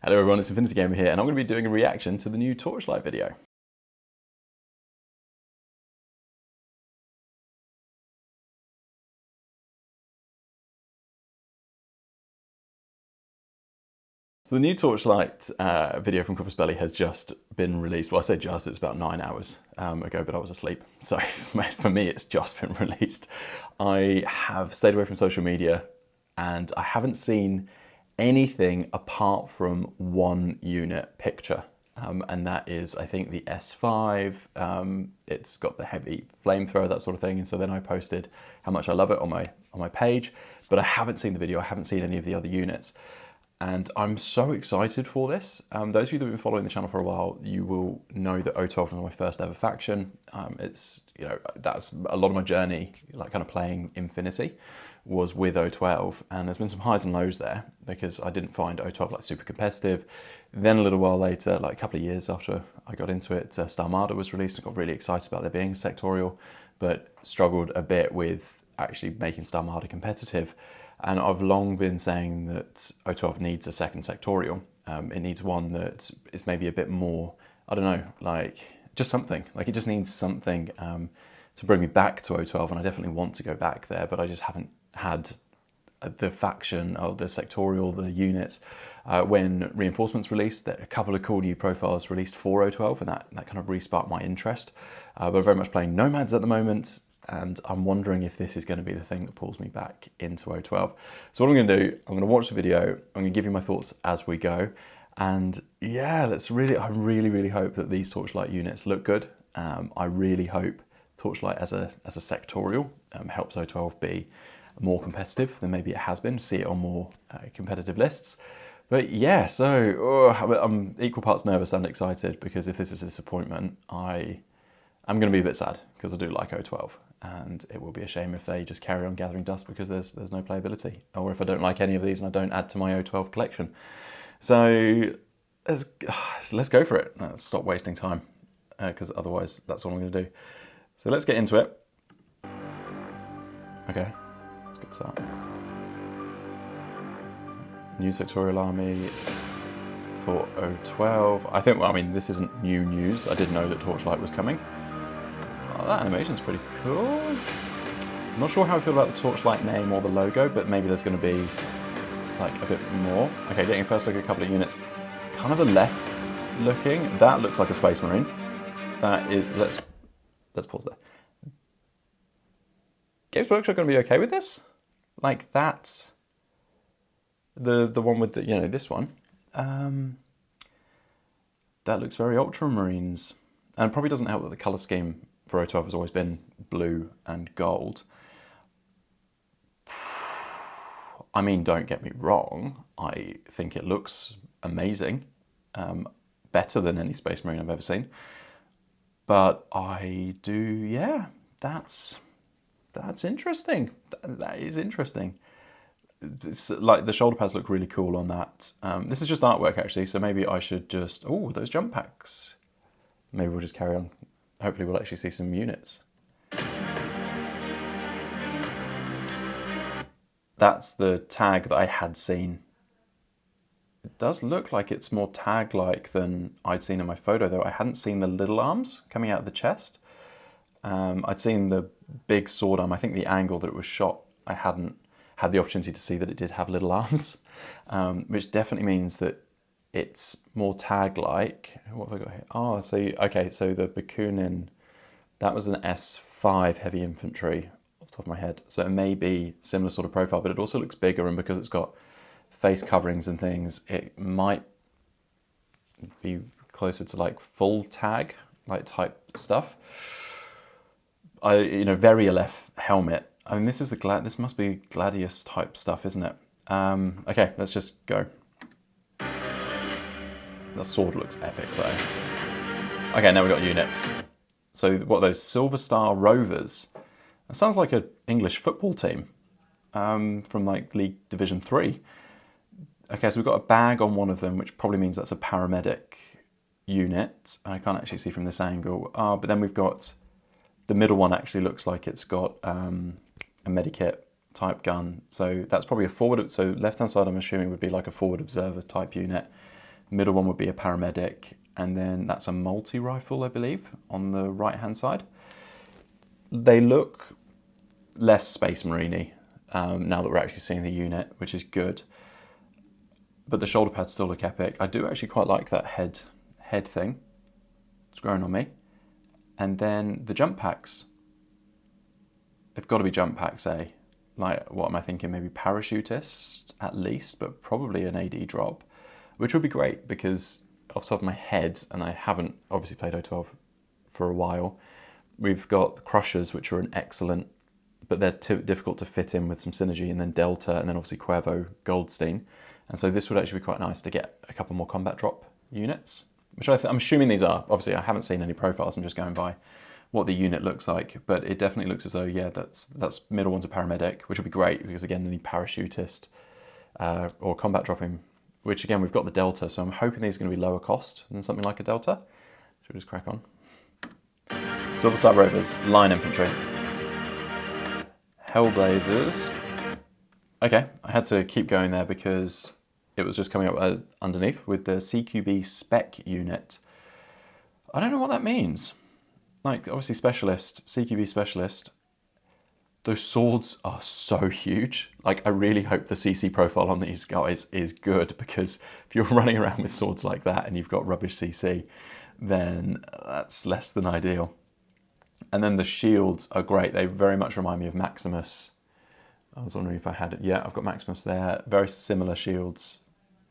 Hello everyone, it's Infinity Gamer here, and I'm going to be doing a reaction to the new Torchlight video. So the new Torchlight video from Belly has just been released. Well, I say just, it's about 9 hours ago, but I was asleep. So for me, it's just been released. I have stayed away from social media and I haven't seen anything apart from one unit picture. And that is, I think, the S5. It's got the heavy flamethrower, that sort of thing. And so then I posted how much I love it on my page, but I haven't seen the video. I haven't seen any of the other units. And I'm so excited for this. Those of you that have been following the channel for a while, you will know that O12 was my first ever faction. It's, you know, that's a lot of my journey, like kind of playing Infinity, was with O12. And there's been some highs and lows there because I didn't find O12 like super competitive. Then a little while later, like a couple of years after I got into it, Starmada was released. I got really excited about there being a sectorial, but struggled a bit with actually making Starmada competitive. And I've long been saying that O12 needs a second sectorial. It needs one that is maybe a bit more, I don't know, like just something. Like it just needs something to bring me back to O12, and I definitely want to go back there, but I just haven't had the faction or the sectorial, the units. When Reinforcements released, a couple of cool new profiles released for O12, and that kind of re-sparked my interest. But I'm very much playing Nomads at the moment, and I'm wondering if this is going to be the thing that pulls me back into O12. So what I'm going to do, I'm going to watch the video, I'm going to give you my thoughts as we go, and yeah, I really hope that these Torchlight units look good. I really hope Torchlight as a sectorial helps O12 be more competitive than maybe it has been, see it on more competitive lists. But yeah, so I'm equal parts nervous and excited, because if this is a disappointment, I'm going to be a bit sad, because I do like O12, and it will be a shame if they just carry on gathering dust because there's no playability, or if I don't like any of these and I don't add to my O12 collection. So let's go for it. Let's stop wasting time, because otherwise that's what I'm going to do. So let's get into it. Okay, let's get started. New sectorial army for O12. I think, well, I mean, this isn't new news. I did know that Torchlight was coming. Oh, that animation's pretty cool. I'm not sure how I feel about the Torchlight name or the logo, but maybe there's going to be like a bit more. Okay, getting a first look at a couple of units. Kind of the left looking. That looks like a Space Marine. That is, let's pause there. Games Workshop going to be okay with this? Like that's the one with the, you know, this one. That looks very Ultramarines, and it probably doesn't help that the color scheme for O12 has always been blue and gold. I mean, don't get me wrong, I think it looks amazing, better than any Space Marine I've ever seen. But I do, yeah, that's interesting. That is interesting. It's like the shoulder pads look really cool on that. This is just artwork actually, so maybe I should just, oh, those jump packs. Maybe we'll just carry on. Hopefully we'll actually see some units. That's the tag that I had seen. It does look like it's more tag-like than I'd seen in my photo, though. I hadn't seen the little arms coming out of the chest. I'd seen the big sword arm. I think the angle that it was shot, I hadn't had the opportunity to see that it did have little arms, which definitely means that it's more tag-like. What have I got here? Oh, so, okay, so the Bakunin, that was an S5 heavy infantry off the top of my head. So it may be similar sort of profile, but it also looks bigger, and because it's got face coverings and things, it might be closer to like full tag, like type stuff. You know, very Aleph helmet. I mean, this is this must be Gladius type stuff, isn't it? Okay, let's just go. The sword looks epic though. Okay, now we've got units. So what are those? SilverStar Rovers. That sounds like an English football team from like League Division 3. Okay, so we've got a bag on one of them, which probably means that's a paramedic unit. I can't actually see from this angle. But then we've got the middle one actually looks like it's got a medikit type gun. So that's probably a forward. So left-hand side, I'm assuming, would be like a forward observer type unit. Middle one would be a paramedic, and then that's a multi-rifle, I believe, on the right-hand side. They look less Space Marine-y now that we're actually seeing the unit, which is good. But the shoulder pads still look epic. I do actually quite like that head thing. It's growing on me. And then the jump packs. They've got to be jump packs, eh? Like, what am I thinking? Maybe parachutist at least, but probably an AD drop, which would be great because off the top of my head, and I haven't obviously played O12 for a while, we've got the Crushers, which are an excellent, but they're too difficult to fit in with some synergy, and then Delta, and then obviously Cuervo, Goldstein. And so this would actually be quite nice to get a couple more combat drop units, which I'm assuming these are. Obviously, I haven't seen any profiles. I'm just going by what the unit looks like, but it definitely looks as though, yeah, that's middle one's a paramedic, which would be great because again, any parachutist or combat dropping, which again, we've got the Delta, so I'm hoping these are going to be lower cost than something like a Delta. Should we just crack on? SilverStar Rovers, line infantry. Hellblazers. Okay, I had to keep going there because it was just coming up underneath with the CQB spec unit. I don't know what that means. Like, obviously specialist, CQB specialist, those swords are so huge. Like, I really hope the CC profile on these guys is good, because if you're running around with swords like that and you've got rubbish CC, then that's less than ideal. And then the shields are great. They very much remind me of Maximus. I was wondering if I had it. Yeah, I've got Maximus there. Very similar shields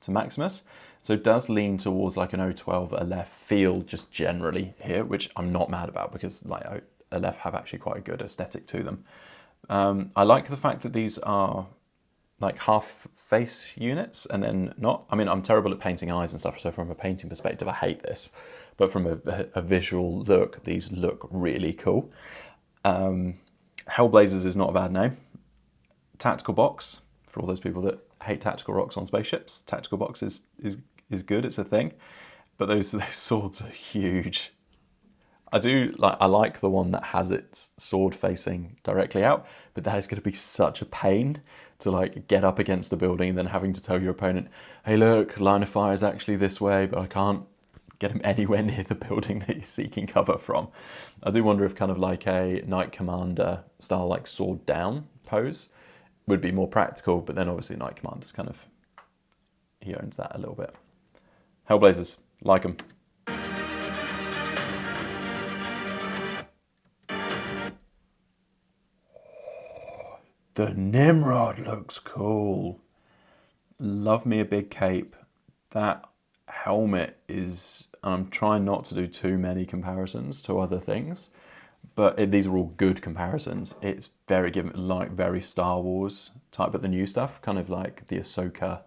to Maximus. So it does lean towards like an O12 Aleph feel just generally here, which I'm not mad about because like Aleph have actually quite a good aesthetic to them. I like the fact that these are like half face units and then not. I mean, I'm terrible at painting eyes and stuff, so from a painting perspective, I hate this. But from a visual look, these look really cool. Hellblazers is not a bad name. Tactical box, for all those people that hate tactical rocks on spaceships. Tactical box is good, it's a thing. But those swords are huge. I like the one that has its sword facing directly out, but that is going to be such a pain to like get up against the building and then having to tell your opponent, hey look, line of fire is actually this way, but I can't get him anywhere near the building that he's seeking cover from. I do wonder if kind of like a Knight Commander style like sword down pose would be more practical, but then obviously Knight Commander's kind of, he owns that a little bit. Hellblazers, like them. The Nimrod looks cool. Love me a big cape. That helmet is, I'm trying not to do too many comparisons to other things, but these are all good comparisons. It's very like very Star Wars type, but the new stuff, kind of like the Ahsoka,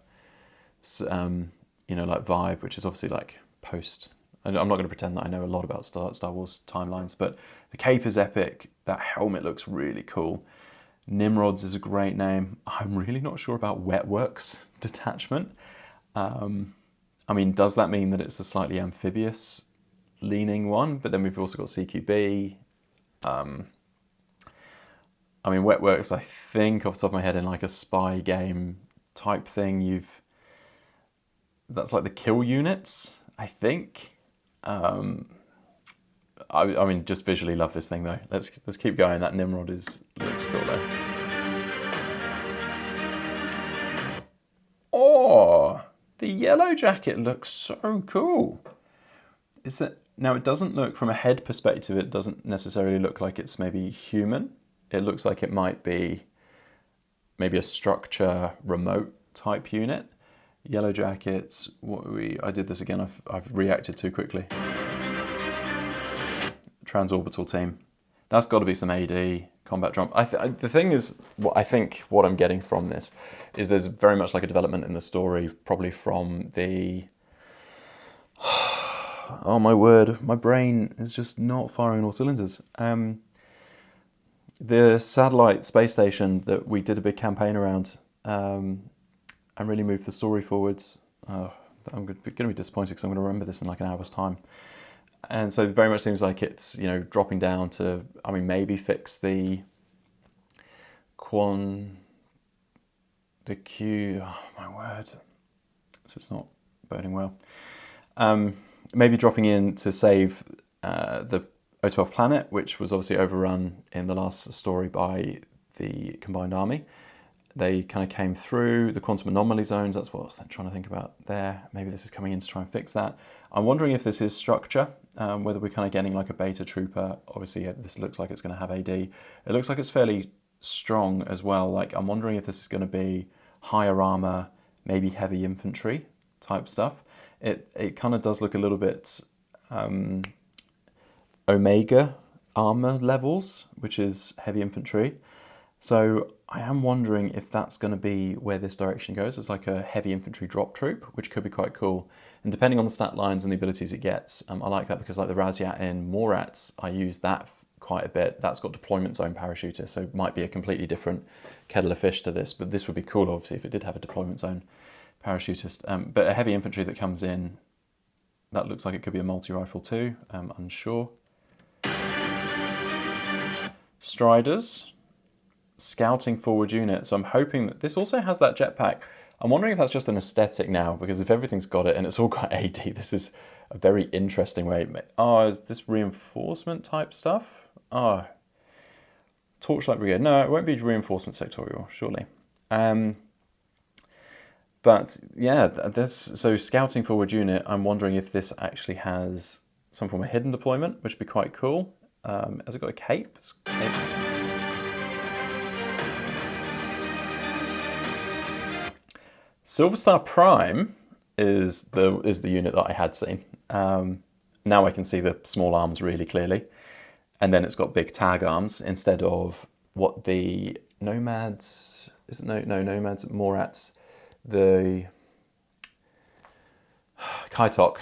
you know, like vibe, which is obviously like post. I'm not going to pretend that I know a lot about Star Wars timelines, but the cape is epic. That helmet looks really cool. Nimrod's is a great name. I'm really not sure about Wetworks detachment. I mean, does that mean that it's a slightly amphibious leaning one? But then we've also got CQB. I mean, Wetworks, I think off the top of my head, in like a spy game type thing, that's like the kill units, I think. I mean, just visually love this thing though. Let's keep going. That Nimrod looks cool though. Oh, the yellow jacket looks so cool. Now it doesn't look, from a head perspective, it doesn't necessarily look like it's maybe human. It looks like it might be maybe a structure remote type unit. Yellow jackets, I did this again, I've reacted too quickly. Transorbital team. That's got to be some AD combat drop. The thing is, what I'm getting from this is there's very much like a development in the story, probably from the... Oh my word, my brain is just not firing all cylinders. The satellite space station that we did a big campaign around and really moved the story forwards. I'm going to be disappointed because I'm going to remember this in like an hour's time. And so it very much seems like it's, you know, dropping down to, I mean, maybe fix the Q, oh my word. So it's not boding well. Maybe dropping in to save the O12 planet, which was obviously overrun in the last story by the Combined Army. They kind of came through the quantum anomaly zones. That's what I was trying to think about there. Maybe this is coming in to try and fix that. I'm wondering if this is structure, whether we're kind of getting like a beta trooper. Obviously, this looks like it's going to have AD. It looks like it's fairly strong as well. Like, I'm wondering if this is going to be higher armor, maybe heavy infantry type stuff. It kind of does look a little bit Omega armor levels, which is heavy infantry. So I am wondering if that's going to be where this direction goes. It's like a heavy infantry drop troop, which could be quite cool. And depending on the stat lines and the abilities it gets, I like that because like the Raziat in Morats, I use that quite a bit. That's got deployment zone parachuter, so it might be a completely different kettle of fish to this, but this would be cool obviously if it did have a deployment zone parachutist. But a heavy infantry that comes in, that looks like it could be a multi-rifle too, I'm unsure. Striders. Scouting forward unit, so I'm hoping that this also has that jetpack. I'm wondering if that's just an aesthetic now, because if everything's got it and it's all got AD, this is a very interesting way. Oh, is this reinforcement type stuff? Oh, Torchlight Brigade. No, it won't be reinforcement sectorial, surely. But yeah, so scouting forward unit, I'm wondering if this actually has some form of hidden deployment, which would be quite cool. Has it got a cape? SilverStar Prime is the unit that I had seen. Now I can see the small arms really clearly, and then it's got big tag arms instead of what the Nomads Nomads Morats, the Kaitok.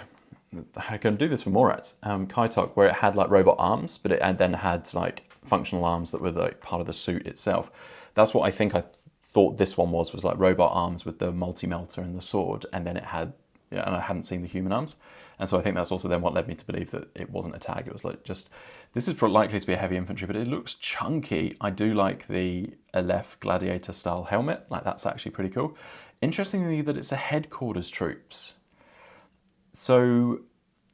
I can do this for Morats. Kaitok, where it had like robot arms, but it then had like functional arms that were like part of the suit itself. That's what I think I thought this one was like robot arms with the multi-melter and the sword, and then it had, and I hadn't seen the human arms. And so I think that's also then what led me to believe that it wasn't a tag. It was like just, this is likely to be a heavy infantry, but it looks chunky. I do like the Aleph Gladiator style helmet. Like, that's actually pretty cool. Interestingly that it's a headquarters troops. So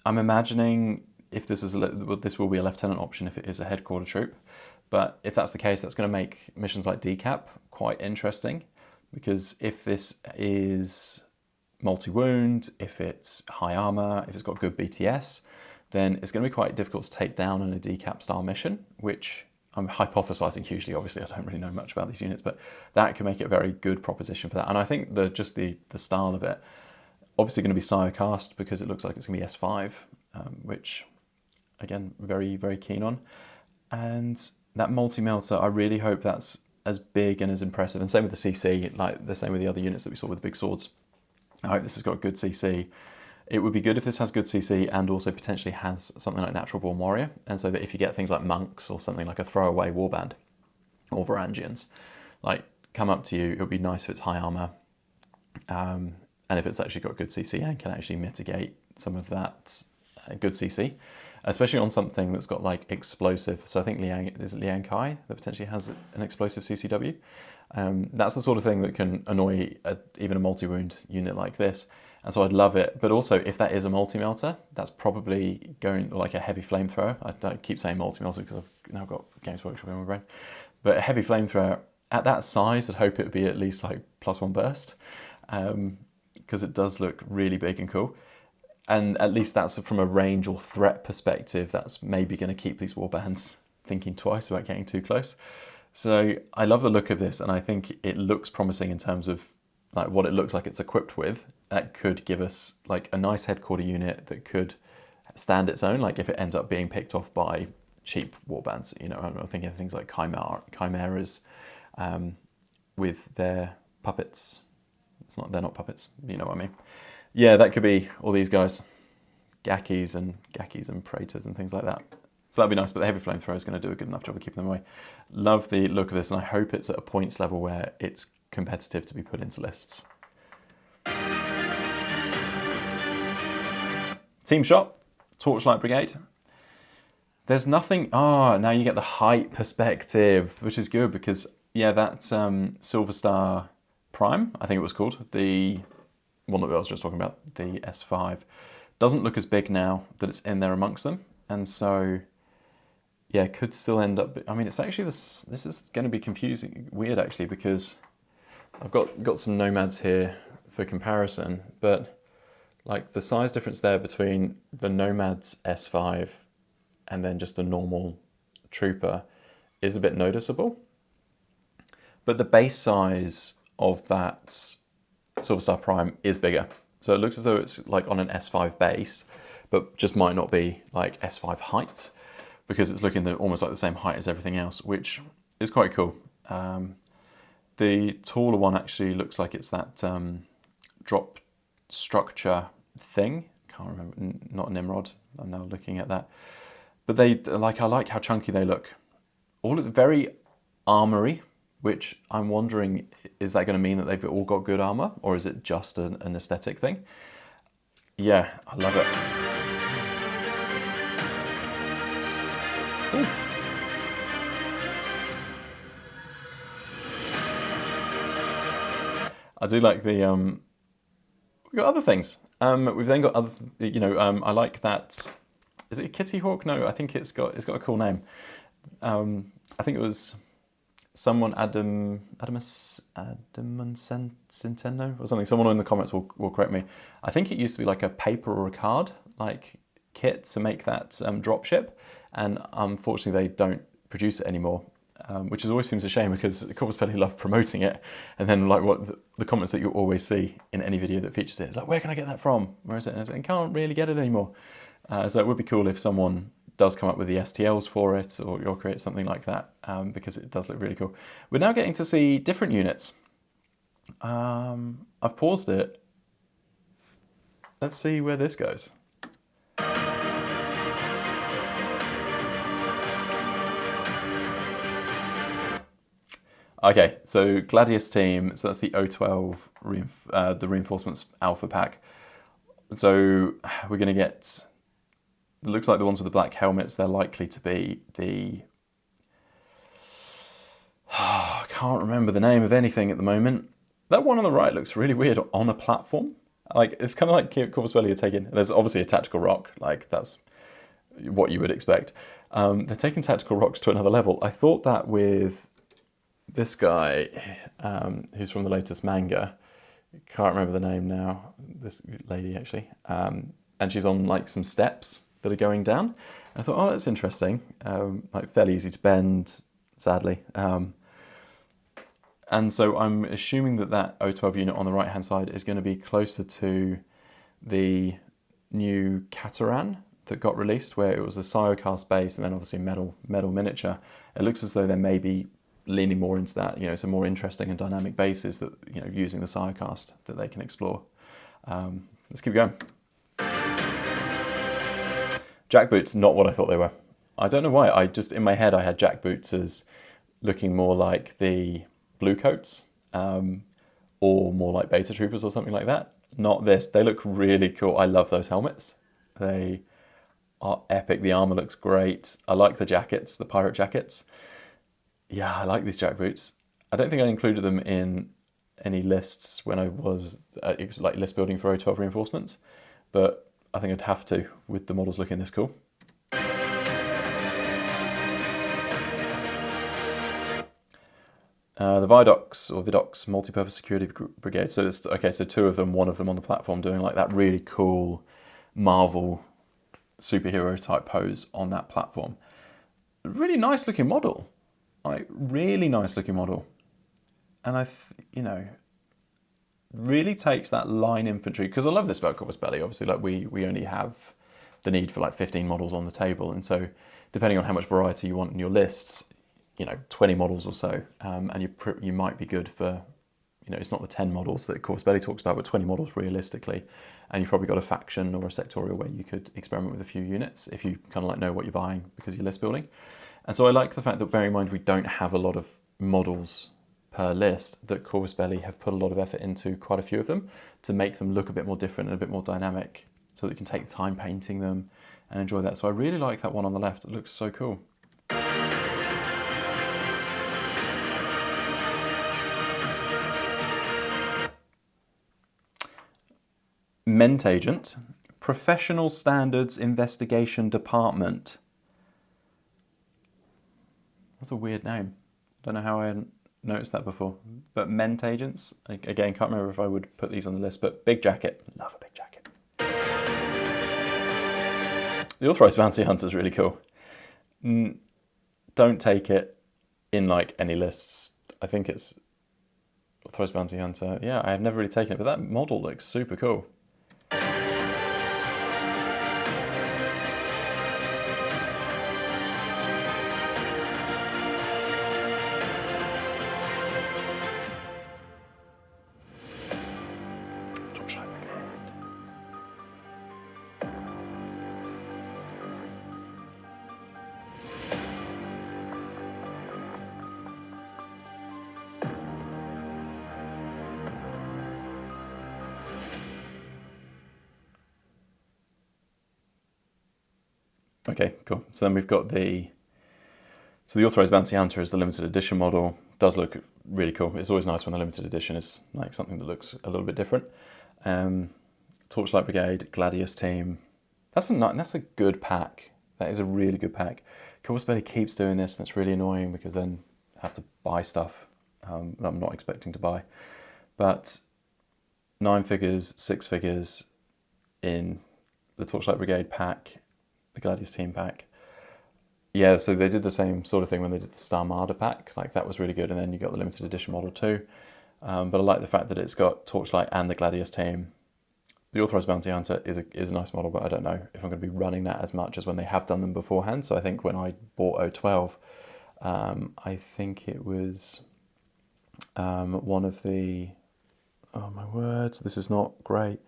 I'm imagining if this will be a lieutenant option if it is a headquarter troop. But if that's the case, that's going to make missions like Decap quite interesting, because if this is multi-wound, if it's high armor, if it's got good BTS, then it's going to be quite difficult to take down in a Decap style mission, which I'm hypothesizing hugely. Obviously, I don't really know much about these units, but that can make it a very good proposition for that. And I think just the style of it, obviously going to be Sire cast because it looks like it's going to be S5, which again, very, very keen on. And that multi-melter, I really hope that's as big and as impressive. And same with the CC, like the same with the other units that we saw with the big swords. I hope this has got good CC. It would be good if this has good CC and also potentially has something like Natural Born Warrior. And so that if you get things like monks or something like a throwaway warband or Varangians, like come up to you, it would be nice if it's high armor. And if it's actually got good CC and can actually mitigate some of that good CC. Especially on something that's got like explosive. So I think Liang Kai that potentially has an explosive CCW. That's the sort of thing that can annoy even a multi-wound unit like this. And so I'd love it. But also if that is a multi-melter, that's probably going like a heavy flamethrower. I keep saying multi-melter because I've now got Games Workshop in my brain. But a heavy flamethrower at that size, I'd hope it would be at least like +1 burst. Because it does look really big and cool. And at least that's from a range or threat perspective, that's maybe going to keep these warbands thinking twice about getting too close. So I love the look of this, and I think it looks promising in terms of like what it looks like it's equipped with. That could give us like a nice headquarter unit that could stand its own, like if it ends up being picked off by cheap warbands. I'm thinking of things like chimeras with their puppets. They're not puppets, you know what I mean. Yeah, that could be all these guys, Gakis and Praetors and things like that. So that'd be nice, but the heavy flamethrower is going to do a good enough job of keeping them away. Love the look of this, and I hope it's at a points level where it's competitive to be put into lists. Team shot, Torchlight Brigade. There's nothing, now you get the height perspective, which is good because, yeah, that SilverStar Prime, I think it was called, the one that I was just talking about, the S5, doesn't look as big now that it's in there amongst them. And so, yeah, could still end up, I mean, it's actually, this is going to be confusing, weird actually, because I've got some Nomads here for comparison, but like the size difference there between the Nomad's S5 and then just a normal Trooper is a bit noticeable. But the base size of that SilverStar Prime is bigger. So it looks as though it's like on an S5 base, but just might not be like S5 height, because it's looking almost like the same height as everything else, which is quite cool. The taller one actually looks like it's that drop structure thing. Can't remember, not Nimrod. I'm now looking at that. But I like how chunky they look. All very armory, which I'm wondering, is that going to mean that they've all got good armor, or is it just an aesthetic thing? Yeah, I love it. Ooh. I do like the, we've got other things. We've then got other, I like that, is it a Kitty Hawk? No, I think it's got a cool name. I think it was someone, Centeno or something. Someone in the comments will correct me. I think it used to be like a paper or a card like kit to make that drop ship, and unfortunately they don't produce it anymore, which always seems a shame, because Corvus Belli love promoting it, and then like the comments that you always see in any video that features it is like, where can I get that from? Where is it? And I can't really get it anymore. So it would be cool if someone does come up with the STLs for it, or create something like that, because it does look really cool. We're now getting to see different units. I've paused it. Let's see where this goes. Okay, so Gladius team, so that's the O12, the Reinforcements Alpha Pack. So we're going to get, it looks like the ones with the black helmets, they're likely to be the, I can't remember the name of anything at the moment. That one on the right looks really weird on a platform. Like, it's kind of like Corvus Belli are taking, there's obviously a tactical rock, like that's what you would expect. They're taking tactical rocks to another level. I thought that with this guy, who's from the latest manga, can't remember the name now, this lady actually, and she's on like some steps that are going down. I thought, oh, that's interesting, like fairly easy to bend, sadly. And so I'm assuming that O12 unit on the right hand side is going to be closer to the new Cataran that got released, where it was a Siocast base and then obviously metal miniature. It looks as though they may be leaning more into that, some more interesting and dynamic bases that, using the Siocast that they can explore. Let's keep going. Jackboots, not what I thought they were. I don't know why, in my head I had jackboots as looking more like the Bluecoats, or more like Beta Troopers or something like that. Not this. They look really cool. I love those helmets. They are epic. The armor looks great. I like the jackets, the pirate jackets. Yeah, I like these jackboots. I don't think I included them in any lists when I was like list building for O12 reinforcements, but I think I'd have to with the models looking this cool. The Vidox Multi-Purpose Security Brigade. So it's okay. So two of them, one of them on the platform, doing like that really cool Marvel superhero type pose on that platform. Really nice looking model, like really nice looking model, and really takes that line infantry, because I love this about Corvus Belli. Obviously, like we only have the need for like 15 models on the table, and so depending on how much variety you want in your lists, 20 models or so, and you might be good for, it's not the 10 models that Corvus Belli talks about, but 20 models realistically, and you've probably got a faction or a sectorial where you could experiment with a few units if you kind of like know what you're buying because you're list building. And so I like the fact that, bearing in mind we don't have a lot of models per list, that Corvus Belli have put a lot of effort into quite a few of them to make them look a bit more different and a bit more dynamic, so that you can take the time painting them and enjoy that. So I really like that one on the left. It looks so cool. Ment Agent, Professional Standards Investigation Department. That's a weird name. Don't know how I hadn't noticed that before. But Ment Agents, again, can't remember if I would put these on the list, but big jacket. Love a big jacket. The Authorized Bounty Hunter is really cool. Don't take it in like any lists. I think it's Authorized Bounty Hunter. Yeah, I have never really taken it, but that model looks super cool. Torchlight Brigade. Okay, cool. So then we've got the Authorized Bounty Hunter is the limited edition model. Does look really cool. It's always nice when the limited edition is like something that looks a little bit different. Torchlight Brigade, Gladius team. That's a good pack. That is a really good pack. Course keeps doing this, and it's really annoying because then I have to buy stuff that I'm not expecting to buy. But 9 figures, 6 figures in the Torchlight Brigade pack, the Gladius team pack. Yeah, so they did the same sort of thing when they did the Starmada pack. Like, that was really good, and then you got the limited edition model too. But I like the fact that it's got Torchlight and the Gladius team. The Authorized Bounty Hunter is a nice model, but I don't know if I'm going to be running that as much as when they have done them beforehand. So I think when I bought O12, I think it was one of the... Oh my words, this is not great.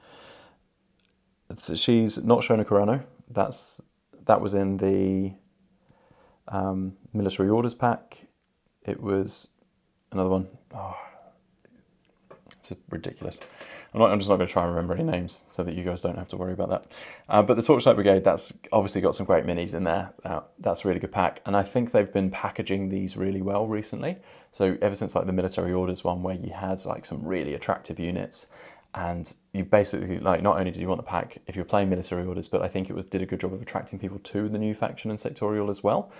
She's not Shona Carano. That was in the military orders pack. It was another one. Oh, it's ridiculous. I'm just not going to try and remember any names so that you guys don't have to worry about that. But the Torchlight Brigade, that's obviously got some great minis in there. That's a really good pack. And I think they've been packaging these really well recently. So ever since like the military orders one, where you had like some really attractive units, and you basically, like, not only did you want the pack if you're playing military orders, but I think it did a good job of attracting people to the new faction and sectorial as well,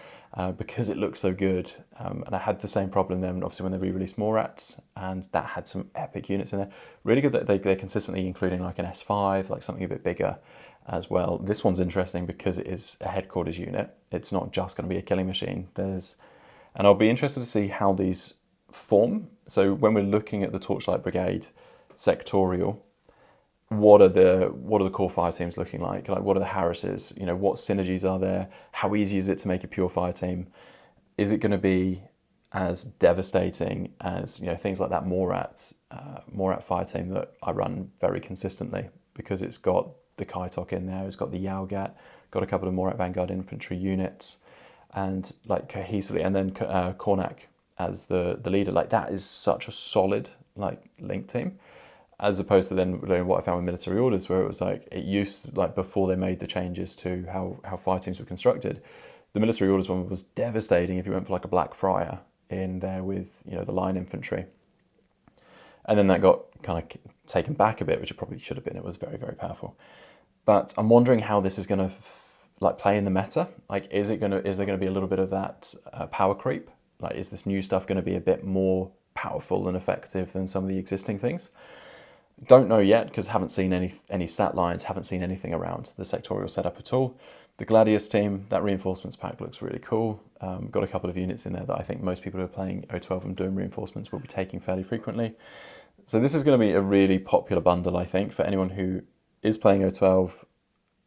because it looked so good. And I had the same problem then, obviously, when they re-released Morats, and that had some epic units in there. Really good that they're consistently including like an S5, like something a bit bigger as well. This one's interesting because it is a headquarters unit. It's not just going to be a killing machine. And I'll be interested to see how these form. So when we're looking at the Torchlight Brigade sectorial, what are the core fire teams looking like? Like, what are the Harrises? You know, what synergies are there? How easy is it to make a pure fire team? Is it going to be as devastating as, you know, things like that Morat fire team that I run very consistently, because it's got the Kaitok in there, it's got the Yaugat, got a couple of Morat Vanguard infantry units, and like cohesively, and then Kornak as the leader. Like, that is such a solid like link team, as opposed to then what I found with military orders, where it was like, it used to, like, before they made the changes to how fire teams were constructed, the military orders one was devastating if you went for like a Black Friar in there with, you know, the line infantry. And then that got kind of taken back a bit, which it probably should have been. It was very, very powerful. But I'm wondering how this is going to like play in the meta. Like, is there going to be a little bit of that power creep? Like, is this new stuff going to be a bit more powerful and effective than some of the existing things? Don't know yet, because haven't seen any stat lines, haven't seen anything around the sectorial setup at all. The Gladius team, that reinforcements pack looks really cool. Got a couple of units in there that I think most people who are playing O12 and doing reinforcements will be taking fairly frequently. So this is going to be a really popular bundle, I think, for anyone who is playing O12.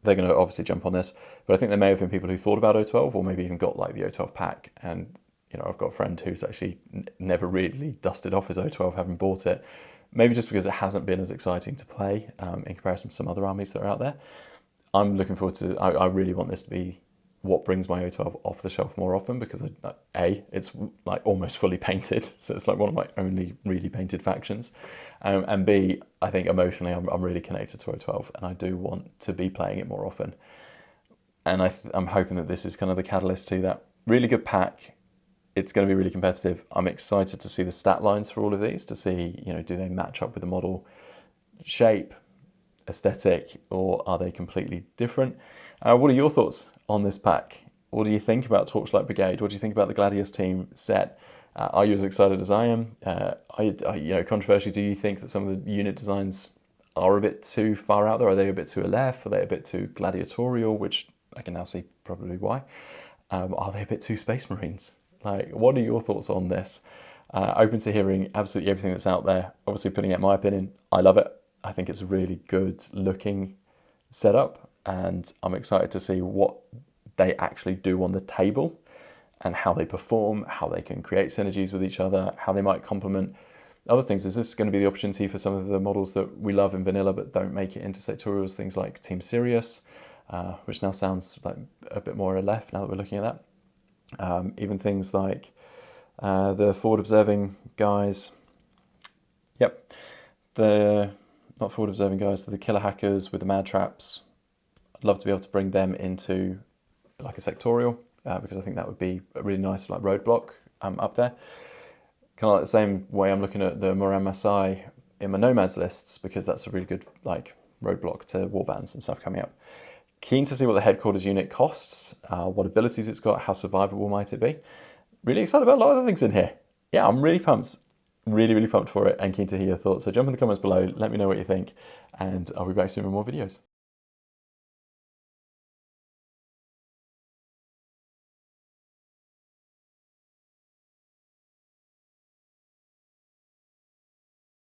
They're going to obviously jump on this, but I think there may have been people who thought about O12, or maybe even got like the O12 pack. And, you know, I've got a friend who's actually never really dusted off his O12 having bought it. Maybe just because it hasn't been as exciting to play in comparison to some other armies that are out there. I'm looking forward to, I really want this to be what brings my O12 off the shelf more often, because A, it's like almost fully painted, so it's like one of my only really painted factions. And B, I think emotionally I'm really connected to O12, and I do want to be playing it more often. And I'm hoping that this is kind of the catalyst to that. Really good pack. It's going to be really competitive. I'm excited to see the stat lines for all of these, to see, you know, do they match up with the model shape, aesthetic, or are they completely different? What are your thoughts on this pack? What do you think about Torchlight Brigade? What do you think about the Gladius team set? Are you as excited as I am? Controversially, do you think that some of the unit designs are a bit too far out there? Are they a bit too left? Are they a bit too gladiatorial? Which I can now see probably why. Are they a bit too Space Marines? Like, what are your thoughts on this? Open to hearing absolutely everything that's out there. Obviously, putting out my opinion, I love it. I think it's a really good looking setup, and I'm excited to see what they actually do on the table and how they perform, how they can create synergies with each other, how they might complement other things. Is this going to be the opportunity for some of the models that we love in vanilla but don't make it into sectorials, things like Team Sirius, which now sounds like a bit more left now that we're looking at that. Even things like the forward observing guys. Yep, the not forward observing guys, the killer hackers with the mad traps. I'd love to be able to bring them into like a sectorial because I think that would be a really nice like roadblock up there. Kind of like the same way I'm looking at the Moran Masai in my nomads lists, because that's a really good like roadblock to warbands and stuff coming up. Keen to see what the headquarters unit costs, what abilities it's got, how survivable might it be. Really excited about a lot of other things in here. Yeah, I'm really pumped. Really pumped for it and keen to hear your thoughts. So jump in the comments below, let me know what you think, and I'll be back soon with more videos.